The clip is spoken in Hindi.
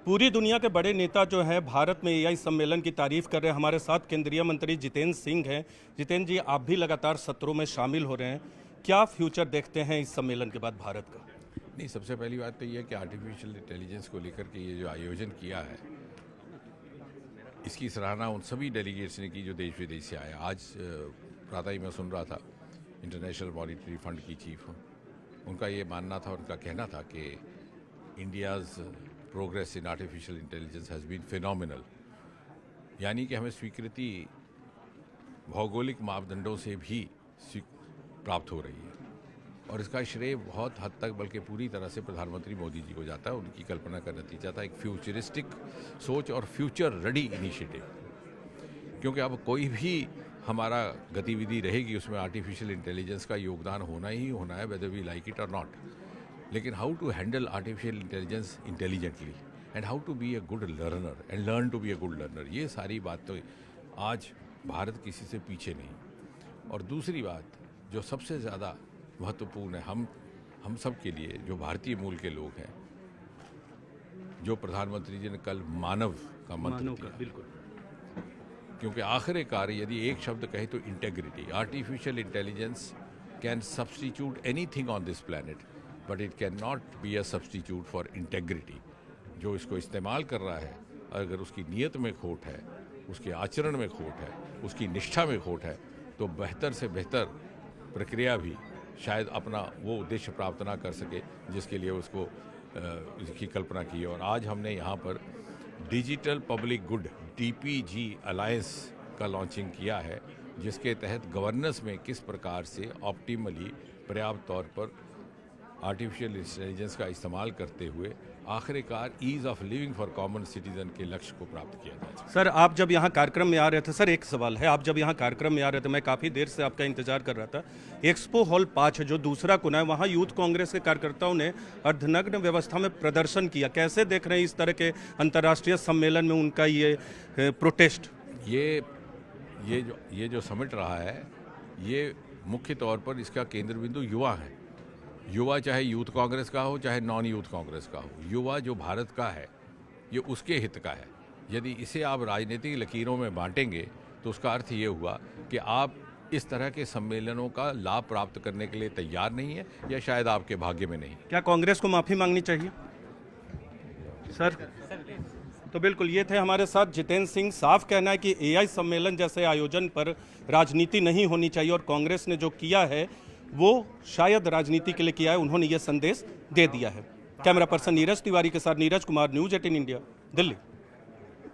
पूरी दुनिया के बड़े नेता जो हैं भारत में एआई सम्मेलन की तारीफ कर रहे हैं। हमारे साथ केंद्रीय मंत्री जितेंद्र सिंह हैं। जितेंद्र जी, आप भी लगातार सत्रों में शामिल हो रहे हैं, क्या फ्यूचर देखते हैं इस सम्मेलन के बाद भारत का? नहीं, सबसे पहली बात तो ये है कि आर्टिफिशियल इंटेलिजेंस को लेकर के ये जो आयोजन किया है, इसकी सराहना उन सभी डेलीगेट्स ने की जो देश विदेश से आए। आज प्रातः ही मैं सुन रहा था इंटरनेशनल मॉनिटरी फंड की चीफ, उनका ये मानना था, उनका कहना था कि India's progress in artificial intelligence has been phenomenal, यानी कि हमें स्वीकृति भौगोलिक मापदंडों से भी प्राप्त हो रही है। और इसका श्रेय बहुत हद तक, बल्कि पूरी तरह से प्रधानमंत्री मोदी जी को जाता है। उनकी कल्पना का नतीजा था एक फ्यूचरिस्टिक सोच और फ्यूचर रेडी इनिशिएटिव, क्योंकि अब कोई भी हमारा गतिविधि रहेगी उसमें आर्टिफिशियल इंटेलिजेंस का योगदान होना ही होना है, वेदर वी लाइक इट और नॉट। लेकिन how to handle artificial intelligence intelligently and how to be a good learner and learn to be a good learner, ये सारी बात तो आज भारत किसी से पीछे नहीं। और दूसरी बात जो सबसे ज़्यादा महत्वपूर्ण है हम सब के लिए, जो भारतीय मूल के लोग हैं, जो प्रधानमंत्री जी ने कल मानव का मंत्र दिया, बिल्कुल, क्योंकि आखिरकार यदि एक शब्द कहे तो integrity. Artificial intelligence can substitute anything on this planet, but it can not be a substitute for integrity. जो इसको इस्तेमाल कर रहा है, अगर उसकी नीयत में खोट है, उसके आचरण में खोट है, उसकी निष्ठा में खोट है, तो बेहतर से बेहतर प्रक्रिया भी शायद अपना वो उद्देश्य प्राप्त ना कर सके जिसके लिए उसको इसकी कल्पना की। और आज हमने यहाँ पर digital public good DPG alliance का लॉन्चिंग किया है, जिसके तहत गवर्नेंस में किस प्रकार से ऑप्टिमली पर्याप्त तौर पर आर्टिफिशियल इंटेलिजेंस का इस्तेमाल करते हुए आखिरकार ease of living for common citizen के लक्ष्य को प्राप्त किया जाए। सर, आप जब यहाँ कार्यक्रम में आ रहे थे, सर एक सवाल है, आप जब यहाँ कार्यक्रम में आ रहे थे, मैं काफ़ी देर से आपका इंतजार कर रहा था। एक्सपो हॉल 5 जो दूसरा कोना है, वहाँ यूथ कांग्रेस के कार्यकर्ताओं ने अर्धनग्न व्यवस्था में प्रदर्शन किया। कैसे देख रहे हैं इस तरह के अंतर्राष्ट्रीय सम्मेलन में उनका ये प्रोटेस्ट? ये जो समिट रहा है, ये मुख्य तौर पर इसका केंद्र बिंदु युवा है। युवा चाहे यूथ कांग्रेस का हो चाहे नॉन यूथ कांग्रेस का हो, युवा जो भारत का है ये उसके हित का है। यदि इसे आप राजनीतिक लकीरों में बांटेंगे तो उसका अर्थ ये हुआ कि आप इस तरह के सम्मेलनों का लाभ प्राप्त करने के लिए तैयार नहीं है, या शायद आपके भाग्य में नहीं। क्या कांग्रेस को माफ़ी मांगनी चाहिए? सर, तो बिल्कुल ये थे हमारे साथ जितेंद्र सिंह। साफ कहना है कि एआई सम्मेलन जैसे आयोजन पर राजनीति नहीं होनी चाहिए, और कांग्रेस ने जो किया है वो शायद राजनीति के लिए किया है। उन्होंने ये संदेश दे दिया है। कैमरा पर्सन नीरज तिवारी के साथ नीरज कुमार, न्यूज़ 18 इंडिया, दिल्ली।